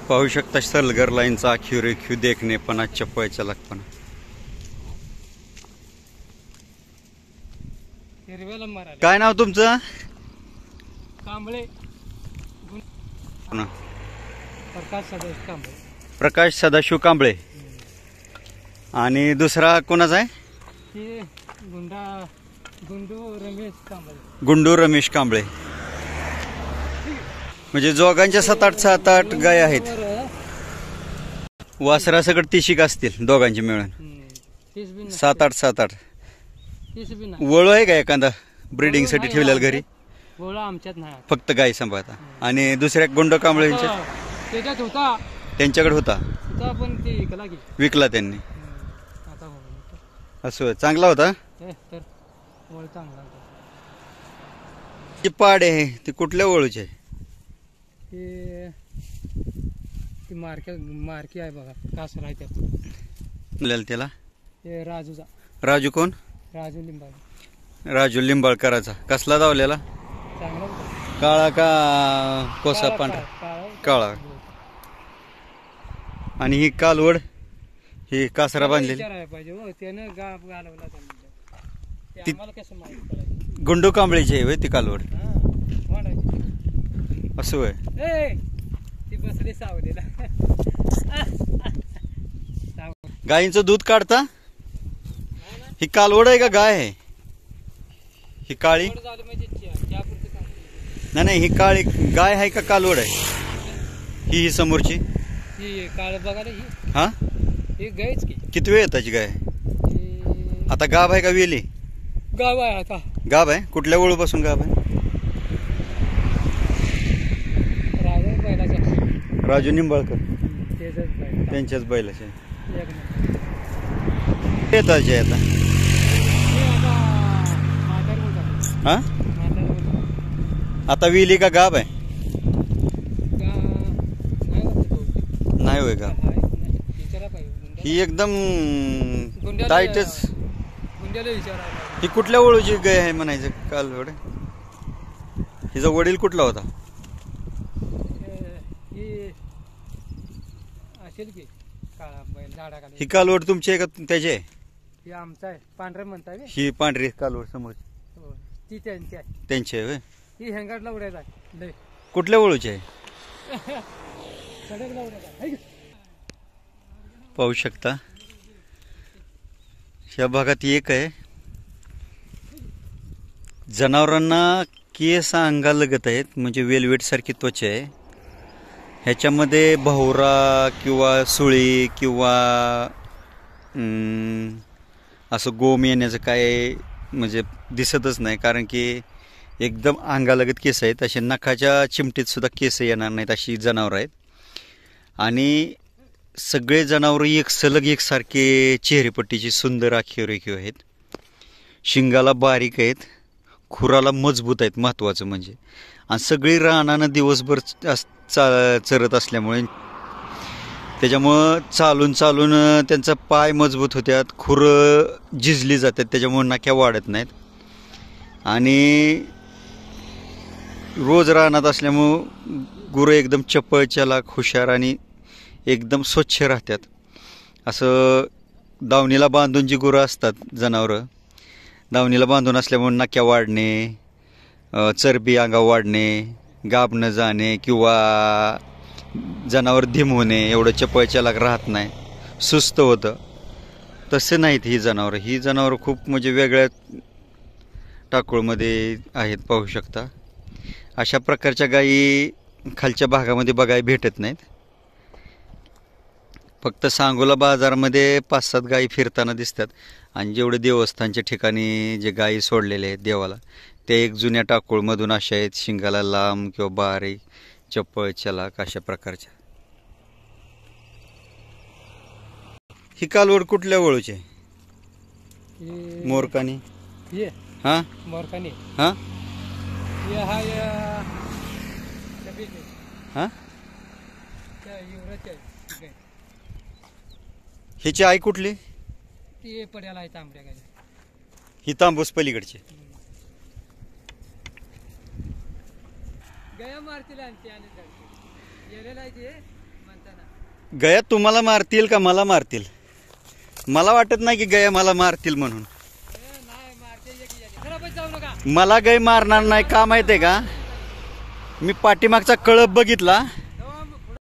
पाहू शकता सलगर लाईनचा आखीव रेखीव देखणे पण चप्पळच्या लागपणा. काय नाव तुमचं? कांबळे. प्रकाश सदाशिव कांबळे. आणि दुसरा कोणाचा आहे? गुंडू रमेश कांबळे. म्हणजे जोगांच्या 7-8 गाय आहेत. वासरा सगळं 30 असतील दोघांचे मिळून. 7-8. वळू आहे का एखादा ब्रीडिंग साठी ठेवलेला घरी? आमच्यात नाही, फक्त गाय सांभाळता. आणि दुसऱ्या गुंड कांबळेंच्या त्यांच्याकडे होता पण ते विकला त्यांनी. असं चांगला होता. पाड आहे ते कुठल्या वळूचे? मार्की आहे बघा. कासर आहे त्यात. त्याला राजूचा. राजू कोण? राजू लिंबाळ. राजू लिंबाळकराचा. कसला धावलेला? काळा का कोसा पांढरा? काळा. आणि ही कालवड ही कासरा बांधलेली गुंडू कांबळीची आहे ती कालवड. असं होय. गायींचं दूध काढता? ही कालवड आहे का गाय आहे? ही काळी नाही, ही काळी गाय आहे का कालवड आहे? ही समोरची काळ बघा. हा गायच की. किती वेळ येताची गाय? आता गाभ आहे का वेली? गाव आहे आता. गाभ आहे. कुठल्या वळू पासून गाभ आहे? राजू निंबाळकर त्यांच्याच बैलाचे येताचे आता. हा आता वेली का गाभ आहे? नाही होय का? ही एकदम टाईटच. ही कुठल्या वळूची गाय आहे म्हणायचं? कालवड. हिचा वडील कुठला होता? ही कालवड तुमची आहे का त्याची आहे? आमचा आहे. पांढरे म्हणताय. ही पांढरी कालवड समोर ती त्यांची आहे. त्यांची आहे. ही हेंगाटला उडायचा. कुठल्या वळूची आहे? पाहू शकता या भागात एक आहे. जनावरांना केस अंगालगत आहेत, म्हणजे वेलवेट सारखी त्वचा आहे. ह्याच्यामध्ये भवरा किंवा सुळी किंवा असं गोम येण्याचं काय म्हणजे दिसतच नाही, कारण की एकदम अंगालगत केस आहेत. असे नखाच्या चिमटीत सुद्धा केस येणार नाहीत अशी जनावर आहेत. आणि सगळे जनावर एक सलग एकसारखे चेहरेपट्टीची सुंदर आखीव रेखीव आहेत. शिंगाला बारीक आहेत, खुराला मजबूत आहेत महत्त्वाचं म्हणजे. आणि सगळी रानानं दिवसभर चरत असल्यामुळे त्याच्यामुळं चालून चालून त्यांचा पाय मजबूत होतात, खुरं झिजली जातात, त्याच्यामुळे नाक्या वाढत नाहीत. आणि रोज रानात असल्यामुळं गुरं एकदम चपळ चलाक हुशार आणि एकदम स्वच्छ राहतात. असं दावणीला बांधून जी गुरं असतात जनावरं, दावणीला बांधून असल्यामुळे नाक्या वाढणे, चरबी अंगा वाढणे, गाब न जाणे किंवा जनावर धिम होणे, एवढं चपळ चलाक राहत नाही, सुस्त होतं. तसे नाहीत ही जनावरं. ही जनावरं खूप म्हणजे वेगळ्या टाकूळमध्ये आहेत. पाहू शकता अशा प्रकारच्या गायी खालच्या भागामध्ये बघायला भेटत नाहीत. फक्त सांगोला बाजारामध्ये 5-7 गायी फिरताना दिसतात. आणि जेवढे देवस्थानच्या ठिकाणी जे गायी सोडलेले आहेत देवाला, ते एक जुन्या टाकूळमधून अशा आहेत, शिंगाला लांब किंवा बारीक, चप्पळ चलाक अशा प्रकारच्या. ही कालवड कुठल्या वळूची आहे? मोरकानी. हा मोरकानी. हा हा ह्याची आई कुठली? ती पड्याला आहे तांबड्या गाय. ही तांबूस पलीकडची. गया मारतील आणि गेलेला आहे ते म्हणतात. गया तुम्हाला मारतील का मला मारतील? मला वाटत नाही की गया मला मारतील म्हणून. मला गाय मारणार नाही का माहिती आहे का? मी पाठीमागचा कळप बघितला